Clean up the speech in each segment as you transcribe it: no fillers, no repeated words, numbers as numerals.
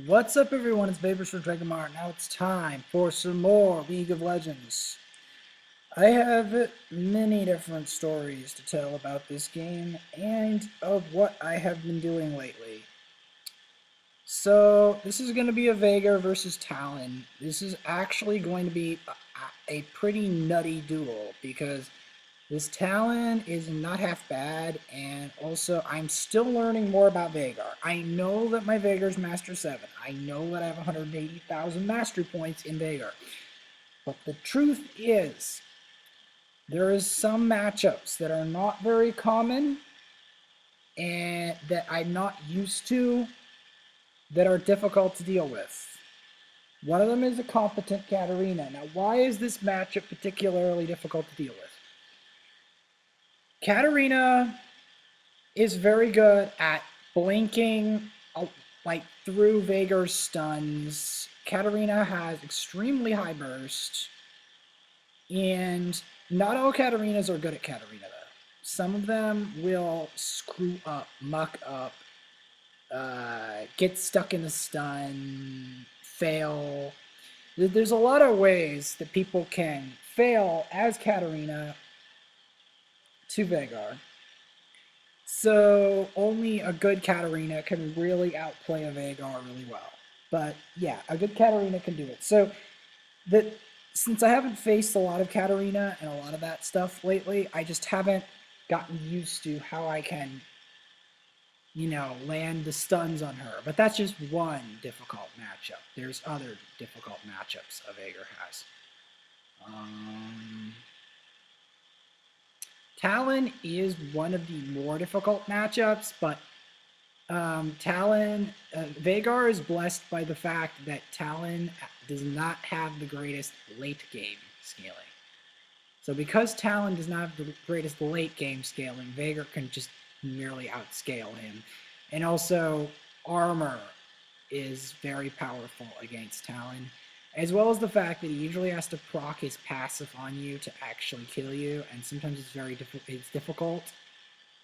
What's up, everyone? It's Babers for Dragonmar. Now it's time for some more League of Legends. I have many different stories to tell about this game and of what I have been doing lately. So, this is going to be a Veigar versus Talon. This is actually going to be a pretty nutty duel because this Talon is not half bad, and also I'm still learning more about Veigar. I know that my Veigar's Master 7. I know that I have 180,000 Mastery Points in Veigar. But the truth is, there is some matchups that are not very common and that I'm not used to that are difficult to deal with. One of them is a competent Katarina. Now, why is this matchup particularly difficult to deal with? Katarina is very good at blinking like through Veigar's stuns. Katarina has extremely high burst, and not all Katarinas are good at Katarina though. Some of them will screw up, muck up, get stuck in the stun, fail. There's a lot of ways that people can fail as Katarina to Veigar. So only a good Katarina can really outplay a Veigar really well. But yeah, a good Katarina can do it. So that since I haven't faced a lot of Katarina and a lot of that stuff lately, I just haven't gotten used to how I can, land the stuns on her. But that's just one difficult matchup. There's other difficult matchups a Veigar has. Um, Talon is one of the more difficult matchups, but Veigar is blessed by the fact that Talon does not have the greatest late game scaling. So because Talon does not have the greatest late game scaling, Veigar can just merely outscale him. And also, armor is very powerful against Talon, as well as the fact that he usually has to proc his passive on you to actually kill you, and sometimes it's difficult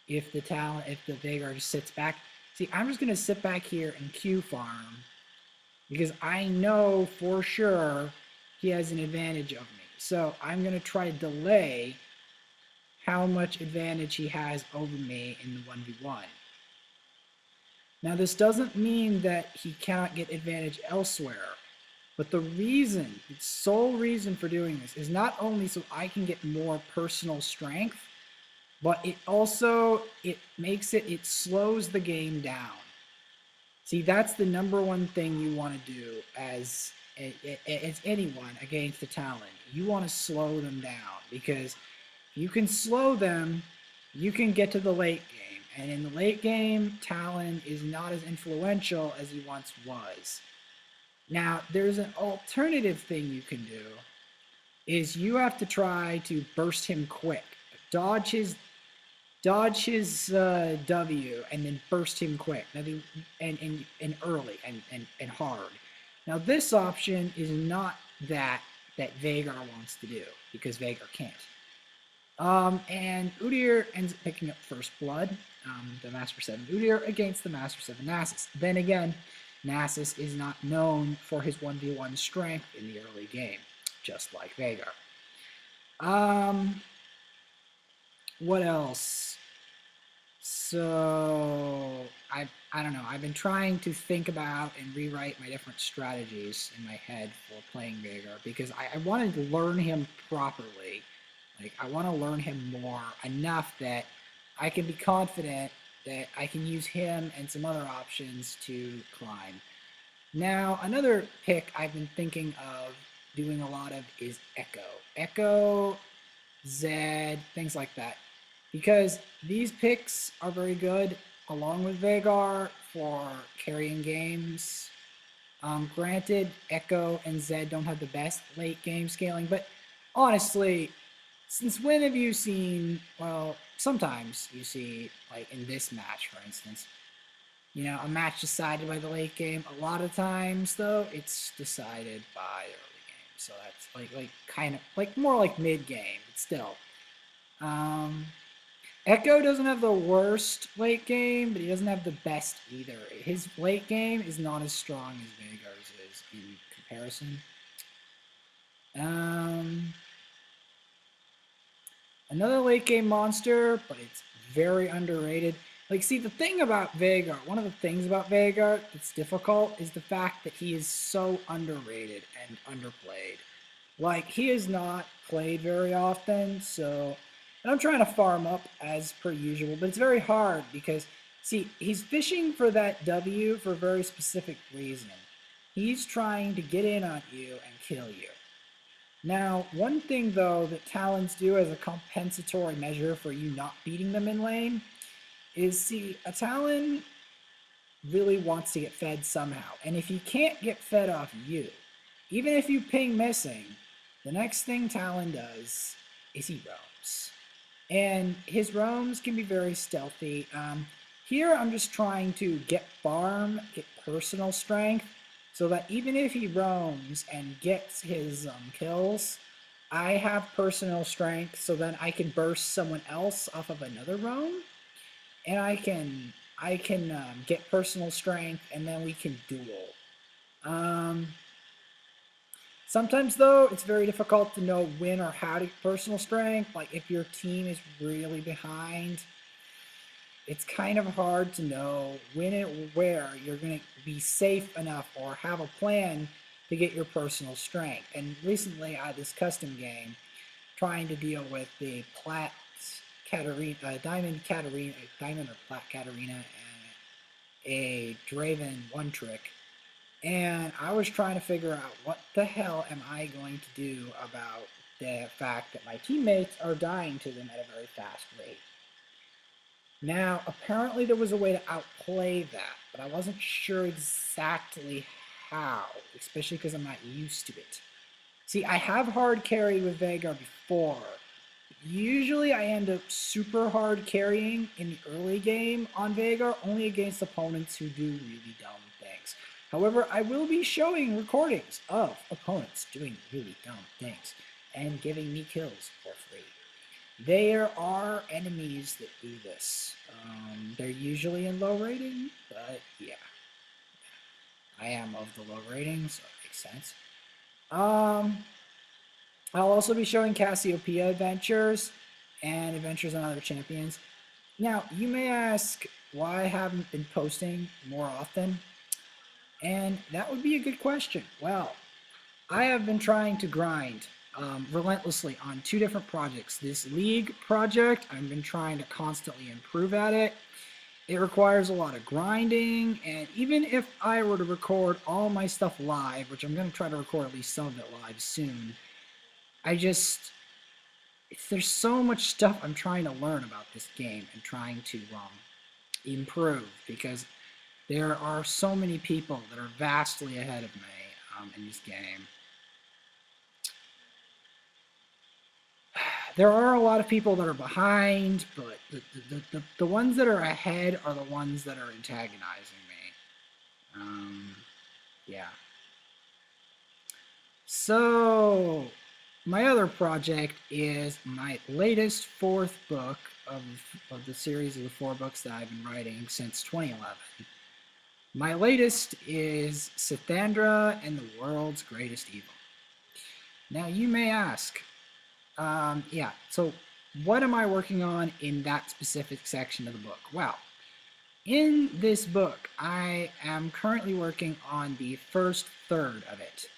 if the Veigar just sits back. See, I'm just gonna sit back here and Q farm because I know for sure he has an advantage of me. So I'm gonna try to delay how much advantage he has over me in the 1v1. Now this doesn't mean that he cannot get advantage elsewhere, but the sole reason for doing this is not only so I can get more personal strength, but it slows the game down. See, that's the number one thing you want to do as anyone against the Talon. You want to slow them down because if you can slow them, you can get to the late game. And in the late game, Talon is not as influential as he once was. Now, there's an alternative thing you can do, is you have to try to burst him quick. Dodge his W and then burst him quick and early and hard. Now this option is not that Veigar wants to do because Veigar can't. And Udyr ends up picking up First Blood, the Master 7 Udyr against the Master 7 Nasus. Then again, Nasus is not known for his 1v1 strength in the early game, just like Veigar. What else? So I don't know. I've been trying to think about and rewrite my different strategies in my head for playing Veigar because I wanted to learn him properly. Like I want to learn him more enough that I can be confident that I can use him and some other options to climb. Now another pick I've been thinking of doing a lot of is Echo. Echo, Zed, things like that. Because these picks are very good along with Veigar for carrying games. Granted, Echo and Zed don't have the best late game scaling, but honestly, since when have you seen, well, sometimes you see, like in this match, for instance, a match decided by the late game. A lot of times, though, it's decided by the early game. So that's like kind of like more like mid game, but still. Echo doesn't have the worst late game, but he doesn't have the best either. His late game is not as strong as Veigar's is in comparison. Another late game monster, but it's very underrated. Like, see, the thing about Veigar, one of the things about Veigar that's difficult is the fact that he is so underrated and underplayed. Like, he is not played very often, so, and I'm trying to farm up as per usual, but it's very hard because, see, he's fishing for that W for a very specific reason. He's trying to get in on you and kill you. Now, one thing though that Talons do as a compensatory measure for you not beating them in lane is, see, a Talon really wants to get fed somehow. And if he can't get fed off you, even if you ping missing, the next thing Talon does is he roams. And his roams can be very stealthy. Here I'm just trying to get farm, get personal strength, so that even if he roams and gets his kills, I have personal strength so that I can burst someone else off of another roam, and I can get personal strength, and then we can duel. Sometimes though, it's very difficult to know when or how to get personal strength. Like if your team is really behind, it's kind of hard to know when and where you're going to be safe enough or have a plan to get your personal strength. And recently I had this custom game trying to deal with the Plat Katarina, Diamond Katarina, Diamond or Plat Katarina, and a Draven one trick. And I was trying to figure out what the hell am I going to do about the fact that my teammates are dying to them at a very fast rate. Now, apparently there was a way to outplay that, but I wasn't sure exactly how, especially because I'm not used to it. See, I have hard carried with Veigar before. Usually I end up super hard carrying in the early game on Veigar, only against opponents who do really dumb things. However, I will be showing recordings of opponents doing really dumb things and giving me kills for free. There are enemies that do this. They're usually in low rating, but yeah. I am of the low rating, so it makes sense. I'll also be showing Cassiopeia adventures and adventures on other champions. Now, you may ask why I haven't been posting more often, and that would be a good question. Well, I have been trying to grind relentlessly on two different projects. This League project, I've been trying to constantly improve at it. It requires a lot of grinding, and even if I were to record all my stuff live, which I'm going to try to record at least some of it live soon, there's so much stuff I'm trying to learn about this game and trying to improve, because there are so many people that are vastly ahead of me in this game. There are a lot of people that are behind, but the ones that are ahead are the ones that are antagonizing me. Yeah. So, my other project is my latest fourth book of the series of the 4 books that I've been writing since 2011. My latest is Sithandra and the World's Greatest Evil. Now, you may ask, yeah, so what am I working on in that specific section of the book? Well, in this book, I am currently working on the first third of it.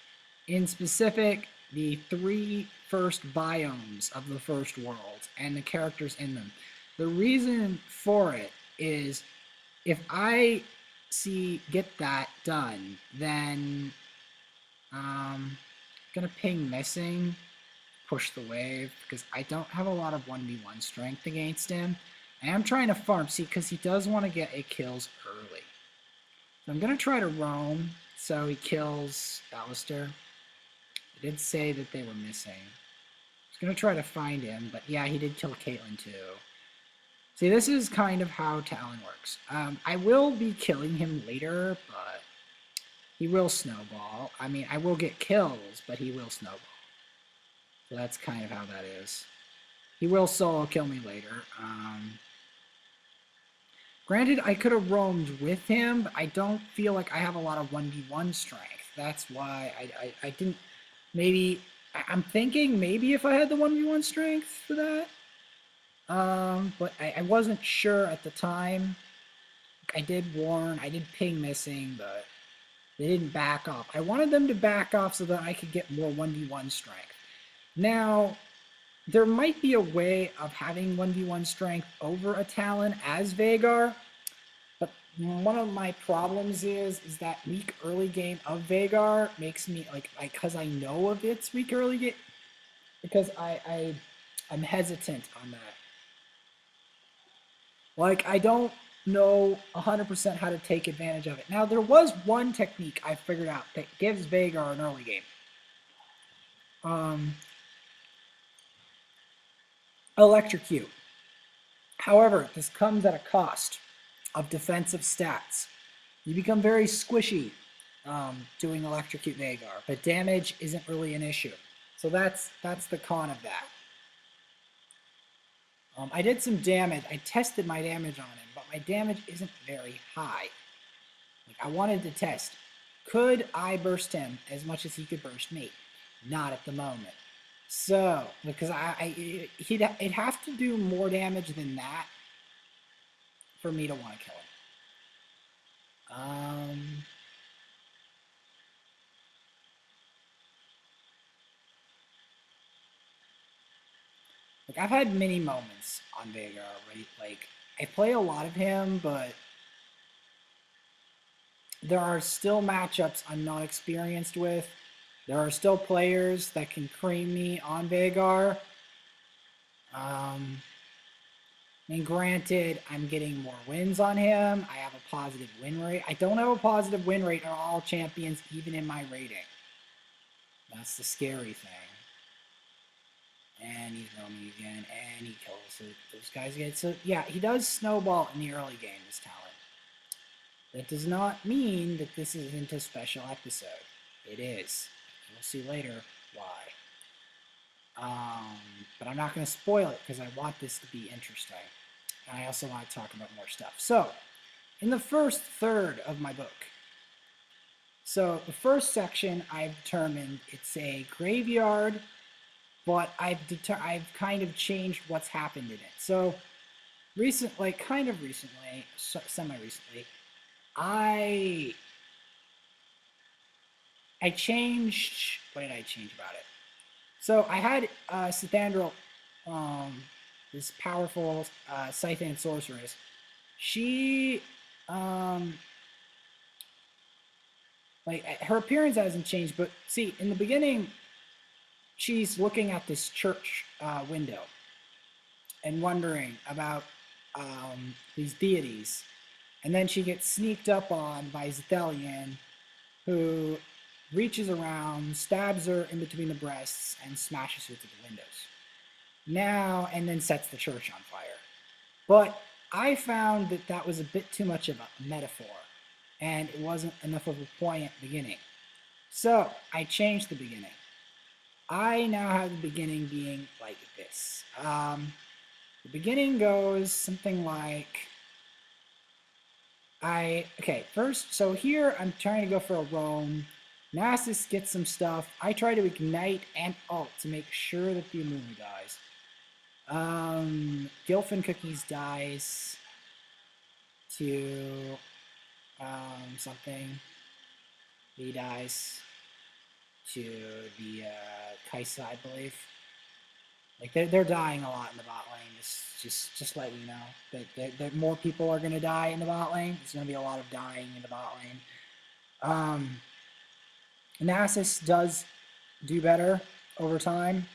In specific, the 3 first biomes of the first world and the characters in them. The reason for it is if I get that done, then gonna ping missing, push the wave, because I don't have a lot of 1v1 strength against him. I am trying to farm, see, because he does want to get a kills early. So I'm gonna try to roam so he kills Alistair. I did say that they were missing. I was gonna try to find him, but yeah, he did kill Caitlyn too. See, this is kind of how Talon works. I will be killing him later, but he will snowball. I mean, I will get kills, but he will snowball. So that's kind of how that is. He will solo kill me later. Granted, I could have roamed with him, but I don't feel like I have a lot of 1v1 strength. That's why I didn't. Maybe I'm thinking maybe if I had the 1v1 strength for that. But I wasn't sure at the time. I did warn, I did ping missing, but they didn't back off. I wanted them to back off so that I could get more 1v1 strength. Now, there might be a way of having 1v1 strength over a Talon as Veigar, but one of my problems is that weak early game of Veigar makes me, because I know of its weak early game, because I'm hesitant on that. Like, I don't know 100% how to take advantage of it. Now, there was one technique I figured out that gives Veigar an early game. Electrocute. However, this comes at a cost of defensive stats. You become very squishy doing Electrocute Veigar, but damage isn't really an issue. So that's the con of that. I did some damage. I tested my damage on him, but my damage isn't very high. Like, I wanted to test. Could I burst him as much as he could burst me? Not at the moment. So, because it'd have to do more damage than that for me to want to kill him. Like, I've had many moments on Veigar, right? Like, I play a lot of him, but there are still matchups I'm not experienced with. There are still players that can cream me on Veigar. I mean, granted, I'm getting more wins on him. I have a positive win rate. I don't have a positive win rate on all champions, even in my rating. That's the scary thing. And he's roaming again, and he kills those guys again. So, yeah, he does snowball in the early game, this talent. That does not mean that this isn't a special episode. It is. We'll see later why. But I'm not going to spoil it because I want this to be interesting. And I also want to talk about more stuff. So, in the first third of my book, so the first section I've determined it's a graveyard, but I've kind of changed what's happened in it. So, semi-recently, I changed. What did I change about it? So I had Sithandril, this powerful Scythe sorceress. She, her appearance hasn't changed, but see, in the beginning, she's looking at this church window and wondering about these deities. And then she gets sneaked up on by Zethelian, who reaches around, stabs her in between the breasts, and smashes her through the windows. And then sets the church on fire. But I found that was a bit too much of a metaphor, and it wasn't enough of a poignant beginning. So I changed the beginning. I now have the beginning being like this. The beginning goes something like... first, so here I'm trying to go for a roam. Nasus gets some stuff. I try to ignite and ult to make sure that the Amumu dies. Gilfin Cookies dies to something. He dies to the Kaisa, I believe. Like, they're dying a lot in the bot lane. Just let you know that more people are going to die in the bot lane. There's going to be a lot of dying in the bot lane. Nasus does do better over time.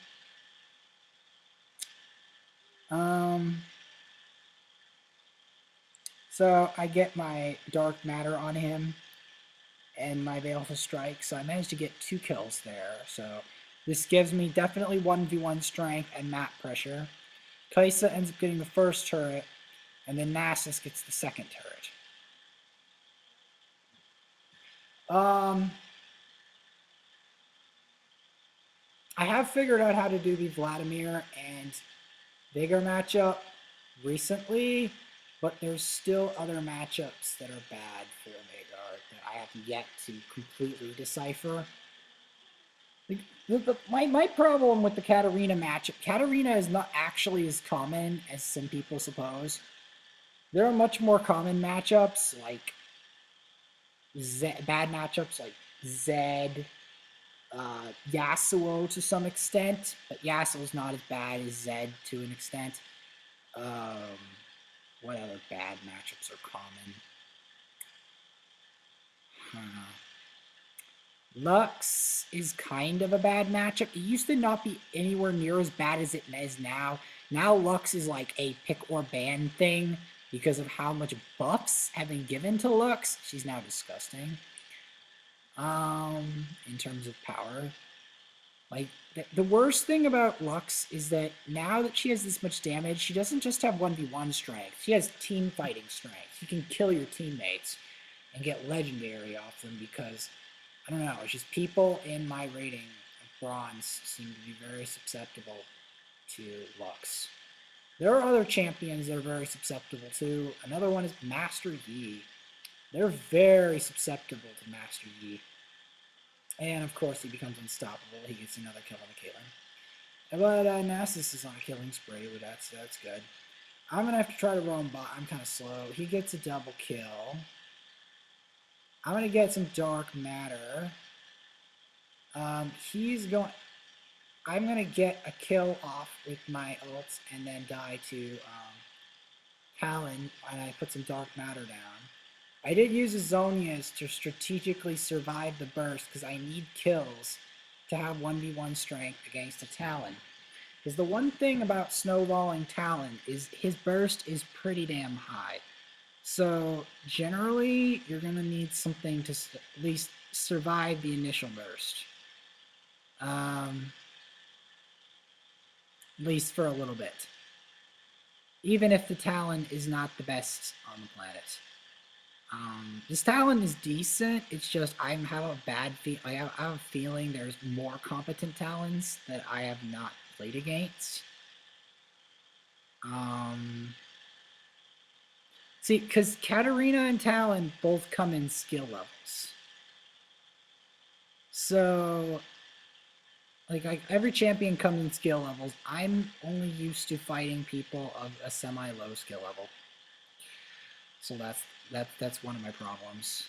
So I get my Dark Matter on him and my Baleful Strike. So I managed to get 2 kills there. So this gives me definitely 1v1 strength and map pressure. Kaisa ends up getting the first turret, and then Nasus gets the second turret. I have figured out how to do the Vladimir and Veigar matchup recently, but there's still other matchups that are bad for Veigar that I have yet to completely decipher. My problem with the Katarina matchup, Katarina is not actually as common as some people suppose. There are much more common matchups like bad matchups like Zed, Yasuo to some extent, but Yasuo's not as bad as Zed to an extent. Um, what other bad matchups are common? Lux is kind of a bad matchup. It used to not be anywhere near as bad as it is now. Now Lux is like a pick or ban thing because of how much buffs have been given to Lux. She's now disgusting. In terms of power. Like, the worst thing about Lux is that now that she has this much damage, she doesn't just have 1v1 strength. She has team fighting strength. She can kill your teammates and get legendary off them because, I don't know, it's just people in my rating of bronze seem to be very susceptible to Lux. There are other champions that are very susceptible too. Another one is Master Yi. They're very susceptible to Master Yi. And of course he becomes unstoppable. He gets another kill on the Caitlyn. But Nasus is on a killing spree, but that's good. I'm going to have to try to roam bot. I'm kind of slow. He gets a double kill. I'm going to get some dark matter. I'm going to get a kill off with my ults and then die to Talon, and I put some dark matter down. I did use Azonias to strategically survive the burst because I need kills to have 1v1 strength against a Talon. Because the one thing about snowballing Talon is his burst is pretty damn high. So generally, you're going to need something to at least survive the initial burst. At least for a little bit. Even if the Talon is not the best on the planet. This Talon is decent. It's just I have a bad I have a feeling there's more competent Talons that I have not played against. See, because Katarina and Talon both come in skill levels. So, like every champion comes in skill levels. I'm only used to fighting people of a semi-low skill level. So that's one of my problems.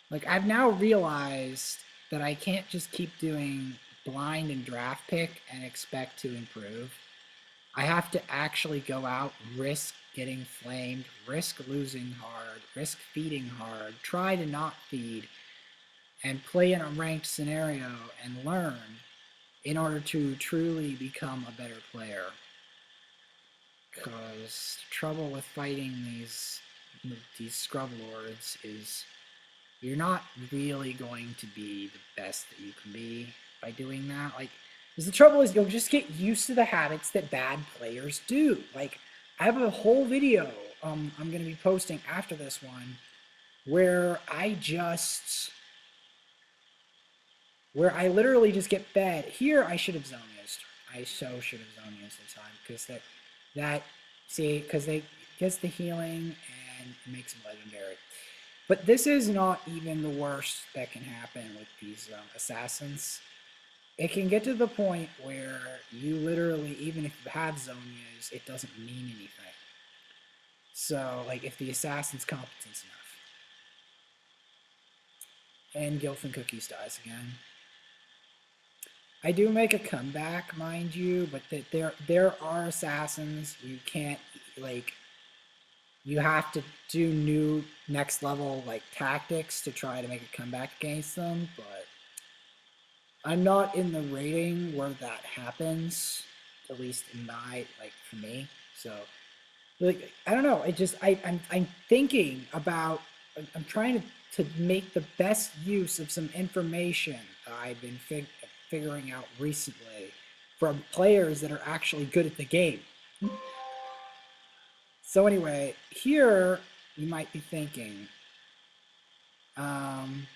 Like, I've now realized that I can't just keep doing blind and draft pick and expect to improve. I have to actually go out, risk getting flamed, risk losing hard, risk feeding hard, try to not feed, and play in a ranked scenario and learn in order to truly become a better player. Because the trouble with fighting these scrub lords is you're not really going to be the best that you can be by doing that. Like, because the trouble is you'll just get used to the habits that bad players do. Like, I have a whole video I'm going to be posting after this one where I literally just get fed. Here I should have Zonias. I so should have Zonias this time because because they gets the healing and it makes them legendary. But this is not even the worst that can happen with these assassins. It can get to the point where you literally, even if you have Zonias, it doesn't mean anything. So, like, if the assassin's competent enough. And Gilfin Cookies dies again. I do make a comeback, mind you, but there are assassins you can't, like, you have to do new next level, like, tactics to try to make a comeback against them, but I'm not in the rating where that happens, at least in my, like, for me, so, like, I don't know, I'm thinking about, I'm trying to make the best use of some information I've been figuring out recently from players that are actually good at the game. So anyway, here you might be thinking, can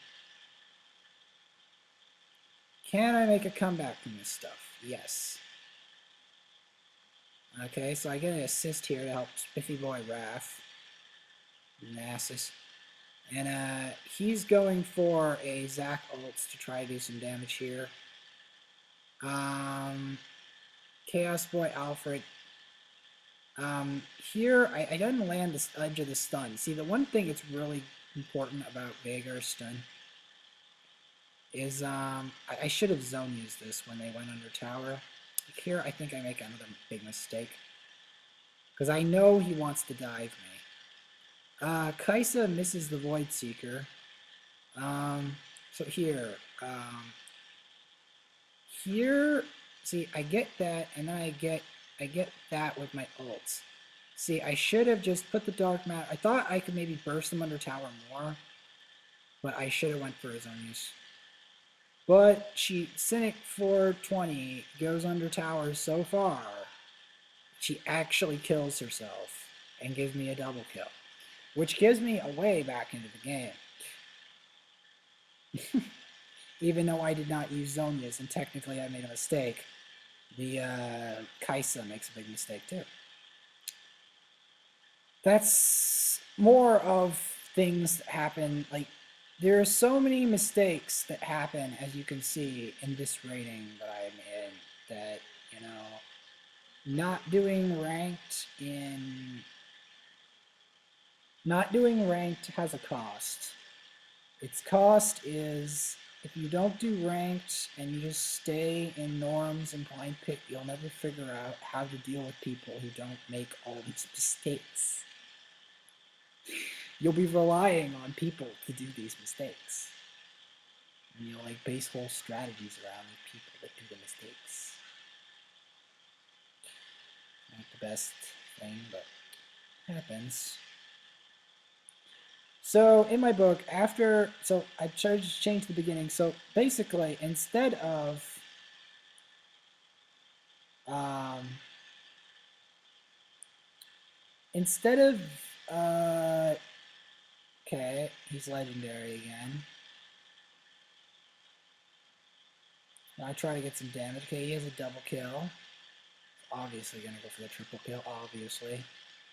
I make a comeback from this stuff? Yes. Okay, so I get an assist here to help Spiffy Boy Wrath. Nasus. And he's going for a Zac ults to try to do some damage here. Chaos Boy Alfred. Here, I didn't land the edge of the stun. See, the one thing that's really important about Veigar's stun is I should have zone used this when they went under tower. Here, I think I make another big mistake. Because I know he wants to dive me. Kaisa misses the Void Seeker. So here, see, I get that, and then I get that with my ults. See, I should have just put the Dark Matter. I thought I could maybe burst them under tower more, but I should have went for his own use. But Cynic 420 goes under tower so far, she actually kills herself and gives me a double kill, which gives me a way back into the game. Even though I did not use Zonias, and technically I made a mistake, the Kaisa makes a big mistake too. That's more of things that happen. Like, there are so many mistakes that happen, as you can see in this rating that I'm in, that, you know, not doing ranked has a cost. Its cost is, if you don't do ranked and you just stay in norms and blind pick, you'll never figure out how to deal with people who don't make all these mistakes. You'll be relying on people to do these mistakes. And you'll like base whole strategies around the people that do the mistakes. Not the best thing, but it happens. So in my book, so I tried to change the beginning. So basically, instead of okay, he's legendary again. Now I try to get some damage. Okay, he has a double kill. Obviously gonna go for the triple kill, obviously.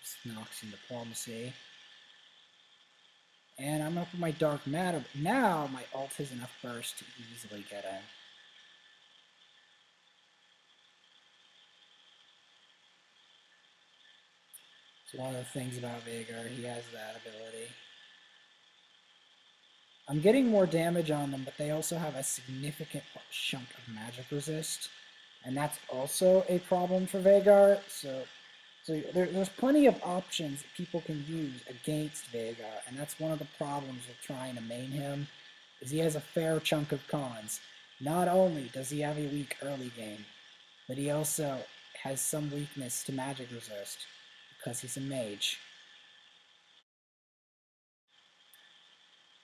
Just knocks in diplomacy. And I'm gonna put my Dark Matter, but now my ult has enough burst to easily get in. It's one of the things about Veigar, he has that ability. I'm getting more damage on them, but they also have a significant chunk of magic resist. And that's also a problem for Veigar. So there's plenty of options that people can use against Veigar, and that's one of the problems with trying to main him, is he has a fair chunk of cons. Not only does he have a weak early game, but he also has some weakness to magic resist, because he's a mage.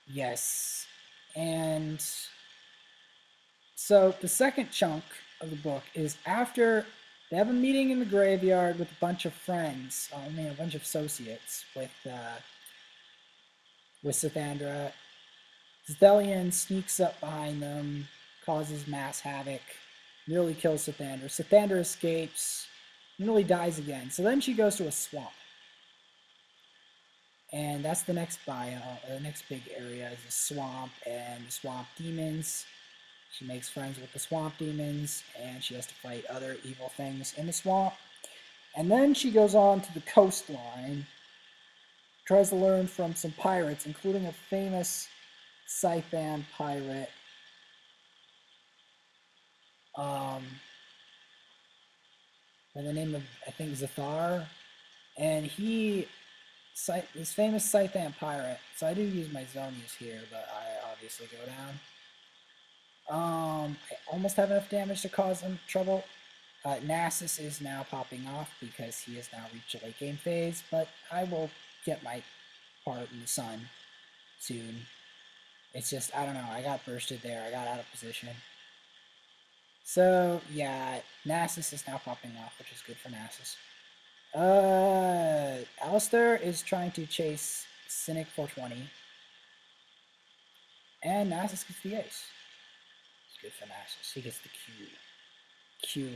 Yes, and so the second chunk of the book is after they have a meeting in the graveyard with a bunch of friends, a bunch of associates with Sithandra. Zethelian sneaks up behind them, causes mass havoc, nearly kills Sithandra. Sithandra escapes, nearly dies again. So then she goes to a swamp. And that's the next biome, the next big area is the swamp and the swamp demons. She makes friends with the swamp demons, and she has to fight other evil things in the swamp. And then she goes on to the coastline, tries to learn from some pirates, including a famous Scythan pirate. By the name of, I think, Zathar. And this famous Scythan pirate, so I do use my zonies here, but I obviously go down. I almost have enough damage to cause him trouble. Nasus is now popping off because he has now reached a late game phase, but I will get my part in the sun soon. It's just, I don't know, I got bursted there, I got out of position. So, yeah, Nasus is now popping off, which is good for Nasus. Alistair is trying to chase Cynic 420. And Nasus gets the ace. It's good for Nasus. He gets the Q.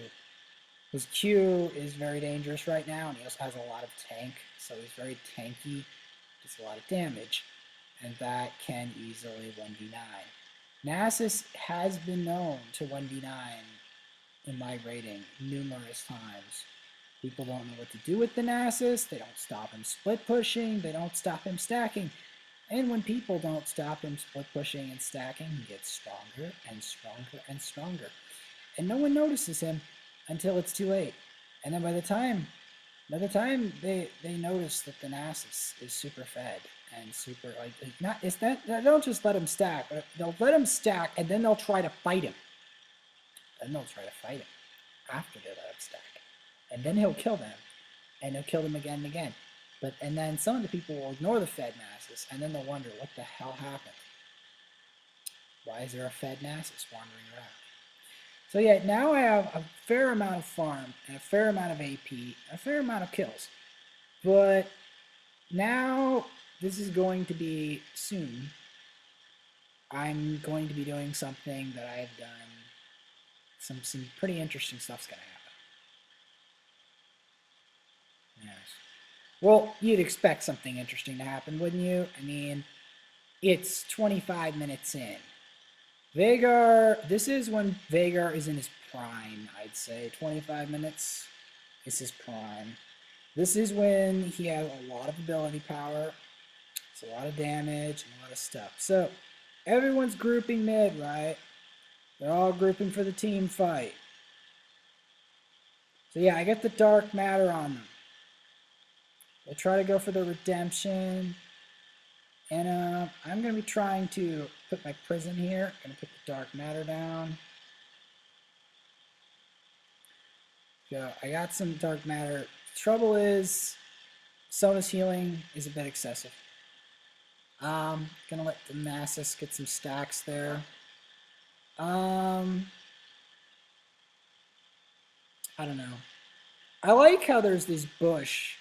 His Q is very dangerous right now, and he also has a lot of tank, so he's very tanky to It's a lot of damage, and that can easily 1v9. Nasus has been known to 1v9 in my rating numerous times. People don't know what to do with the Nasus. They don't stop him split pushing. They don't stop him stacking. And when people don't stop him split pushing and stacking, he gets stronger and stronger and stronger. And no one notices him until it's too late. And then by the time they notice that the Nasus is super fed and super they don't just let him stack. They'll let him stack and then they'll try to fight him. Then they'll try to fight him after they let him stack. And then he'll kill them. And he'll kill them again and again. And then some of the people will ignore the fed Nasus, and then they'll wonder what the hell happened. Why is there a fed Nasus wandering around? So yeah, now I have a fair amount of farm, and a fair amount of AP, a fair amount of kills. But now, this is going to be soon. I'm going to be doing something that I have done. Some pretty interesting stuff's going to happen. Yes. Well, you'd expect something interesting to happen, wouldn't you? I mean, it's 25 minutes in. Veigar, this is when Veigar is in his prime, I'd say. 25 minutes is his prime. This is when he has a lot of ability power. It's a lot of damage and a lot of stuff. So, everyone's grouping mid, right? They're all grouping for the team fight. So yeah, I get the dark matter on them. They try to go for the redemption. And I'm going to be trying to put my prison here. I'm going to put the dark matter down. So I got some dark matter. Trouble is, Sona's healing is a bit excessive. Gonna let the Nasus get some stacks there. I don't know. I like how there's this bush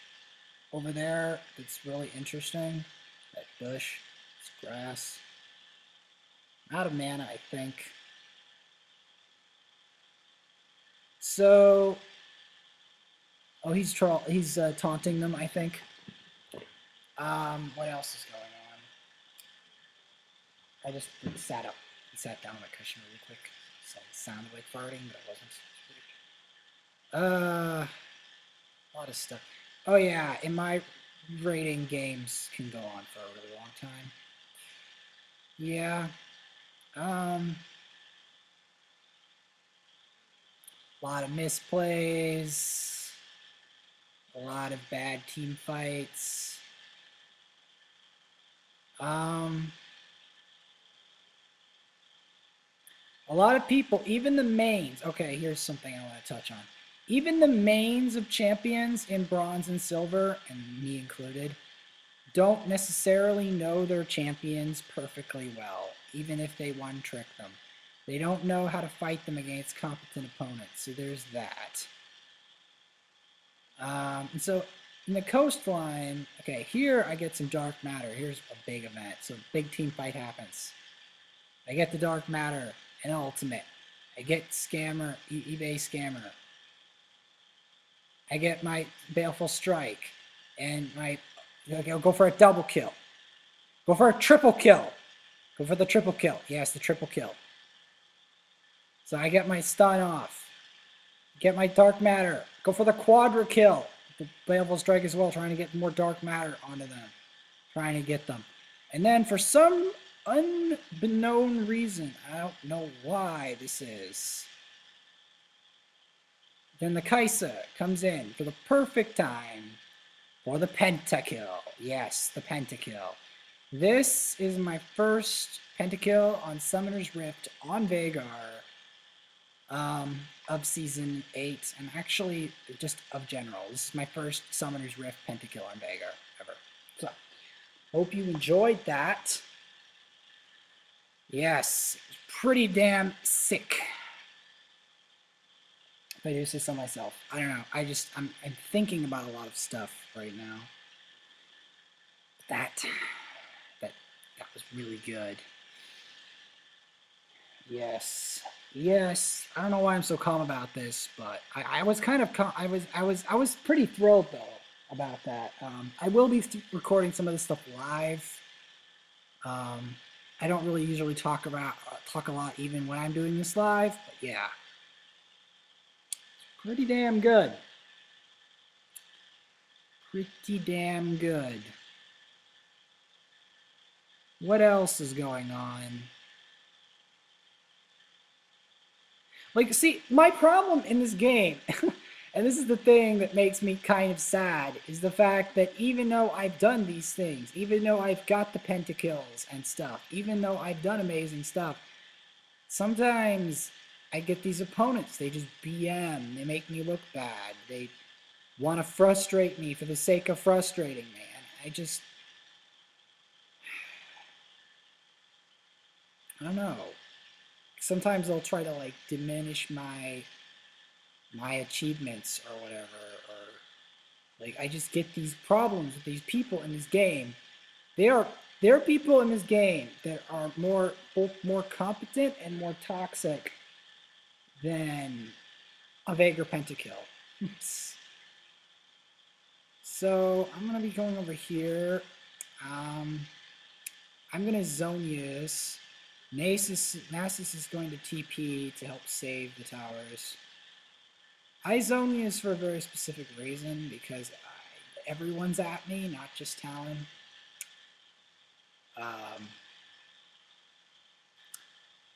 over there that's really interesting. That bush, it's grass. Out of mana, I think. So, oh, he's taunting them, I think. What else is going on? I just sat up and sat down on my cushion really quick. So it sounded like farting, but it wasn't. A lot of stuff. Oh yeah, in my rating, games can go on for a really long time. Yeah. A lot of misplays. A lot of bad team fights. A lot of people, even the mains. Okay, here's something I want to touch on. Even the mains of champions in bronze and silver, and me included, don't necessarily know their champions perfectly well, even if they one-trick them. They don't know how to fight them against competent opponents, so there's that. And so in the coastline, okay, here I get some dark matter. Here's a big event, so big team fight happens. I get the dark matter, an ultimate. I get scammer, eBay scammer. I get my baleful strike, and I'll go for a double kill. Go for a triple kill. Go for the triple kill. Yes, the triple kill. So I get my stun off. Get my dark matter. Go for the quadra kill. The baleful strike as well, trying to get more dark matter onto them. Trying to get them. And then for some unbeknown reason, I don't know why this is, then the Kaisa comes in for the perfect time for the pentakill. Yes, the pentakill. This is my first pentakill on Summoner's Rift on Veigar of Season 8, and actually just of general. This is my first Summoner's Rift pentakill on Veigar ever. So, hope you enjoyed that. Yes, pretty damn sick. If I do say so myself. I don't know. I'm thinking about a lot of stuff right now. That was really good. Yes. I don't know why I'm so calm about this, but I was kind of I was pretty thrilled though. about that. I will be recording some of this stuff live. I don't really usually talk a lot even when I'm doing this live, but yeah, pretty damn good. Pretty damn good. What else is going on? Like, see, my problem in this game, and this is the thing that makes me kind of sad, is the fact that even though I've done these things, even though I've got the pentakills and stuff, even though I've done amazing stuff, sometimes I get these opponents, they just BM, they make me look bad, they want to frustrate me for the sake of frustrating me, and I don't know. Sometimes they'll try to like diminish my achievements or whatever, or like I just get these problems with these people in this game. There are people in this game that are both more competent and more toxic than a Veigar pentakill. So I'm gonna be going over here. I'm gonna Zonius. Nasus is going to TP to help save the towers. I Zonius for a very specific reason, because everyone's at me, not just Talon.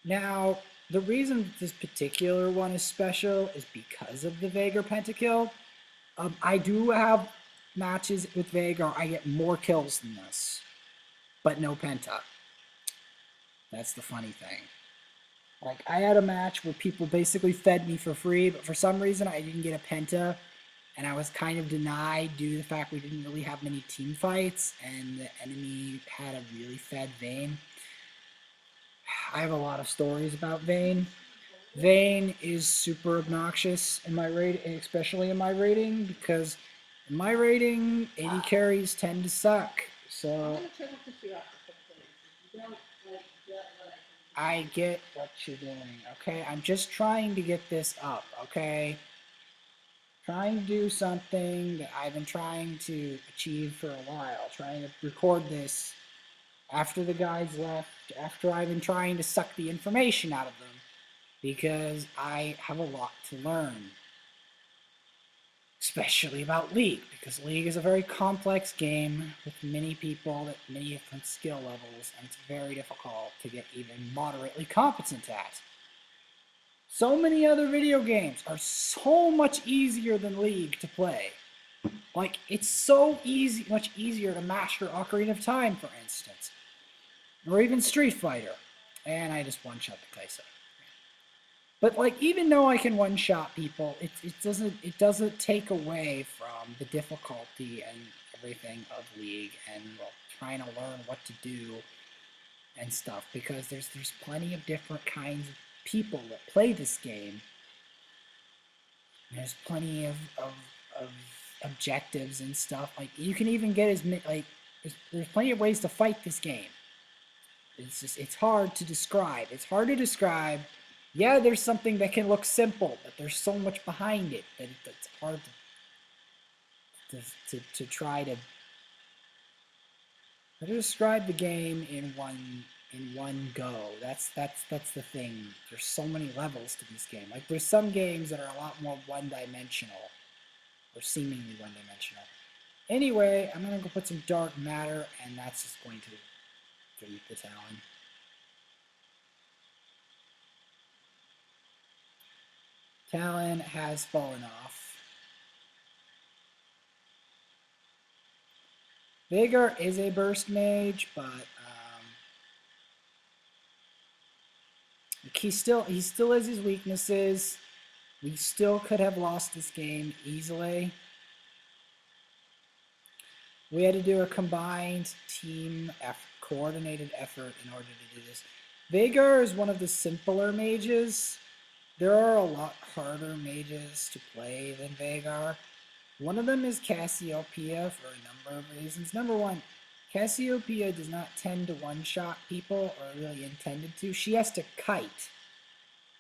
Now, the reason this particular one is special is because of the Veigar pentakill. I do have matches with Veigar, I get more kills than this, but no penta. That's the funny thing. Like, I had a match where people basically fed me for free, but for some reason I didn't get a penta, and I was kind of denied due to the fact we didn't really have many team fights, and the enemy had a really fed Vayne. I have a lot of stories about Vayne. Vayne is super obnoxious in my rating, especially in my rating, because in my rating, AD carries tend to suck. So I get what you're doing, okay? I'm just trying to get this up, okay? Trying to do something that I've been trying to achieve for a while. Trying to record this after the guys left, after I've been trying to suck the information out of them, because I have a lot to learn. Especially about League, because League is a very complex game with many people at many different skill levels, and it's very difficult to get even moderately competent at. So many other video games are so much easier than League to play. Like, it's so easy, much easier to master Ocarina of Time, for instance, or even Street Fighter. And I just one-shot the Kai'Sa. But like, even though I can one-shot people, it doesn't take away from the difficulty and everything of League, and well, trying to learn what to do and stuff, because there's plenty of different kinds of people that play this game. There's plenty of objectives and stuff. Like, you can even get as like there's plenty of ways to fight this game. It's hard to describe. It's hard to describe. Yeah, there's something that can look simple, but there's so much behind it that it's hard to try to describe the game in one go. That's the thing. There's so many levels to this game. Like, there's some games that are a lot more one-dimensional, or seemingly one-dimensional. Anyway, I'm gonna go put some dark matter, and that's just going to delete the Talon. Talon has fallen off. Veigar is a burst mage, but he still has his weaknesses. We still could have lost this game easily. We had to do a combined team coordinated effort in order to do this. Veigar is one of the simpler mages. There are a lot harder mages to play than Veigar. One of them is Cassiopeia for a number of reasons. Number one, Cassiopeia does not tend to one-shot people, or really intended to. She has to kite.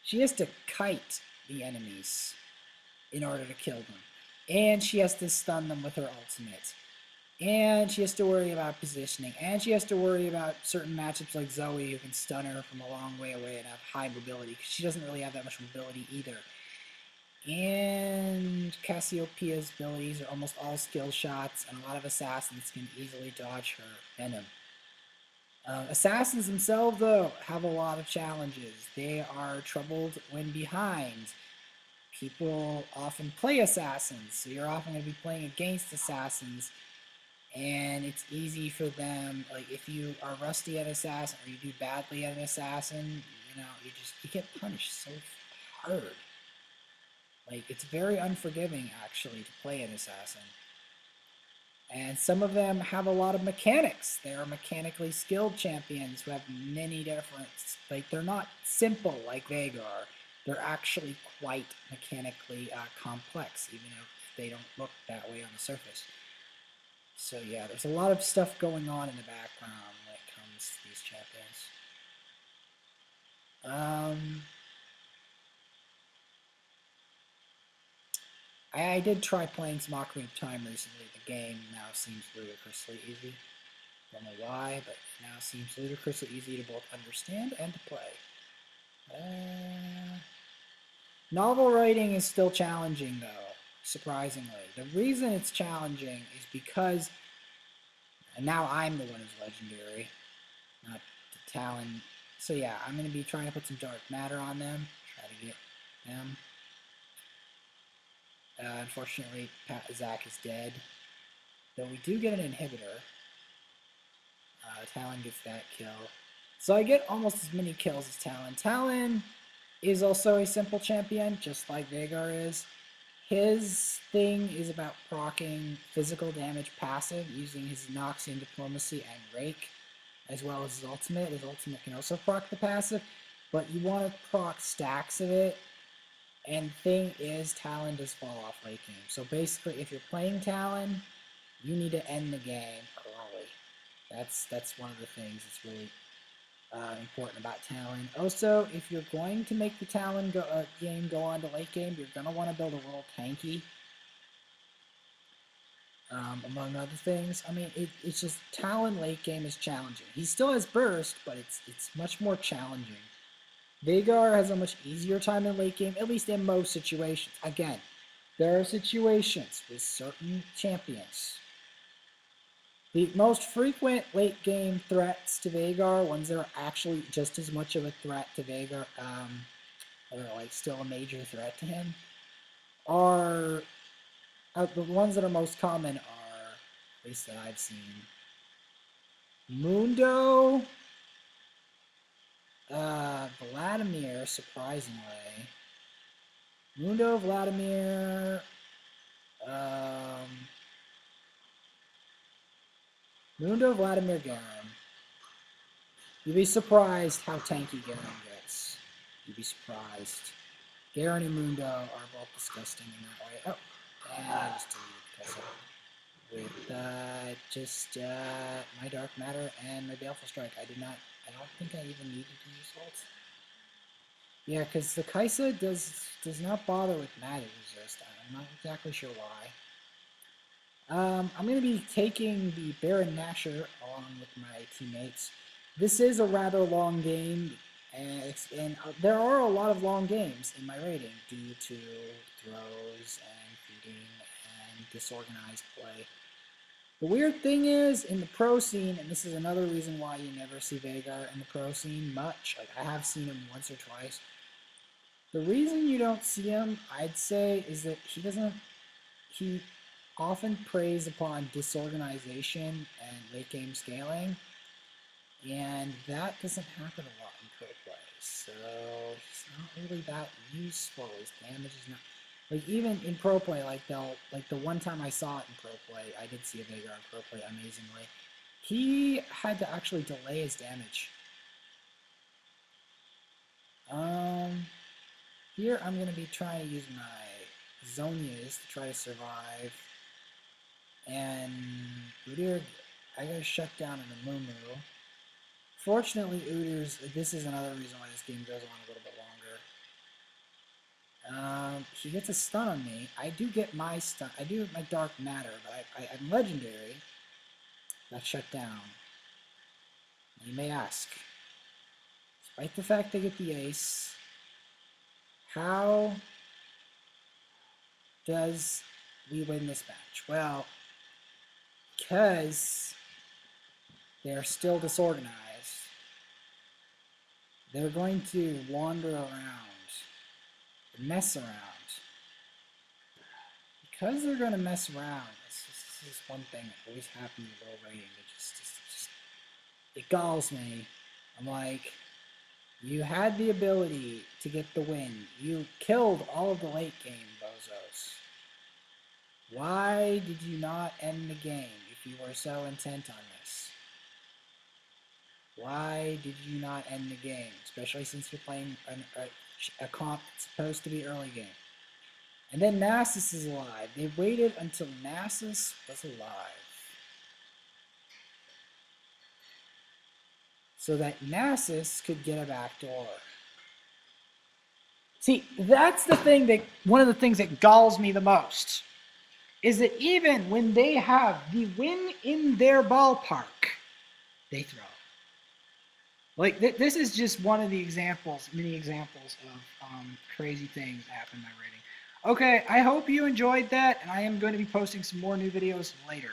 She has to kite the enemies in order to kill them. and she has to stun them with her ultimate. And she has to worry about positioning. And she has to worry about certain matchups like Zoe, who can stun her from a long way away and have high mobility, because she doesn't really have that much mobility either. And Cassiopeia's abilities are almost all skill shots, and a lot of assassins can easily dodge her venom. Assassins themselves, though, have a lot of challenges. They are troubled when behind. People often play assassins, so you're often going to be playing against assassins, and it's easy for them, like, if you are rusty at assassin or you do badly at an assassin, you get punished so hard. Like, it's very unforgiving, actually, to play an assassin. And some of them have a lot of mechanics. They are mechanically skilled champions who have many different, like, they're not simple like Veigar. They're actually quite mechanically complex, even if they don't look that way on the surface. So yeah, there's a lot of stuff going on in the background when it comes to these champions. I did try playing some Ocarina of Time recently. The game now seems ludicrously easy. Don't know why, but it now seems ludicrously easy to both understand and to play. Novel writing is still challenging, though, surprisingly. The reason it's challenging is because, and now I'm the one who's legendary, not the Talon. So yeah, I'm going to be trying to put some dark matter on them, try to get them. Unfortunately, Zack is dead. Though we do get an inhibitor. Talon gets that kill. So I get almost as many kills as Talon. Talon is also a simple champion, just like Veigar is. His thing is about proccing physical damage passive using his Noxian Diplomacy and Rake, as well as his ultimate. His ultimate can also proc the passive, but you want to proc stacks of it. And the thing is, Talon does fall off late game. So basically, if you're playing Talon, you need to end the game early. That's one of the things that's really important about Talon. Also, if you're going to make the Talon game go on to late game, you're going to want to build a little tanky, among other things. I mean, it's just Talon late game is challenging. He still has burst, but it's much more challenging. Veigar has a much easier time in late game, at least in most situations. Again, there are situations with certain champions. The most frequent late game threats to Veigar, ones that are actually just as much of a threat to Veigar, or like still a major threat to him, are the ones that are most common are, at least that I've seen, Mundo, Vladimir, surprisingly. Mundo, Vladimir, Garen. You'd be surprised how tanky Garen gets. You'd be surprised. Garen and Mundo are both disgusting in that way. Oh, and I just deleted because with my Dark Matter and my Baleful Strike. I don't think I even needed to use ult. Yeah, because the Kaisa does not bother with magic resist. I'm not exactly sure why. I'm going to be taking the Baron Nashor along with my teammates. This is a rather long game, and there are a lot of long games in my rating due to throws and feeding and disorganized play. The weird thing is, in the pro scene, and this is another reason why you never see Veigar in the pro scene much, like I have seen him once or twice. The reason you don't see him, I'd say, is that he often preys upon disorganization and late game scaling, and that doesn't happen a lot in pro play, so he's not really that useful. His damage is not, like, even in pro play, like the one time I saw it in pro play, I did see a Veigar in pro play amazingly. He had to actually delay his damage. Here I'm going to be trying to use my Zonias to try to survive. And Udyr, I got to shut down in the Moo. Fortunately, this is another reason why this game goes on a little bit longer. He gets a stun on me. I do get my stun. I do get my dark matter, but I'm legendary. That's shut down. You may ask, despite the fact they get the ace, how does we win this match? Well, because they're still disorganized. They're going to wander around, mess around. Because they're going to mess around, this is one thing that always happens in low rating. It galls me. I'm like, you had the ability to get the win. You killed all of the late game bozos. Why did you not end the game if you were so intent on this? Why did you not end the game? Especially since you're playing a comp that's supposed to be early game. And then Nasus is alive. They waited until Nasus was alive, so that Nasus could get a backdoor. See, that's the thing that, one of the things that galls me the most, is that even when they have the win in their ballpark, they throw. Like, this is just one of the examples, many examples of crazy things that happen in my rating. Okay, I hope you enjoyed that, and I am going to be posting some more new videos later.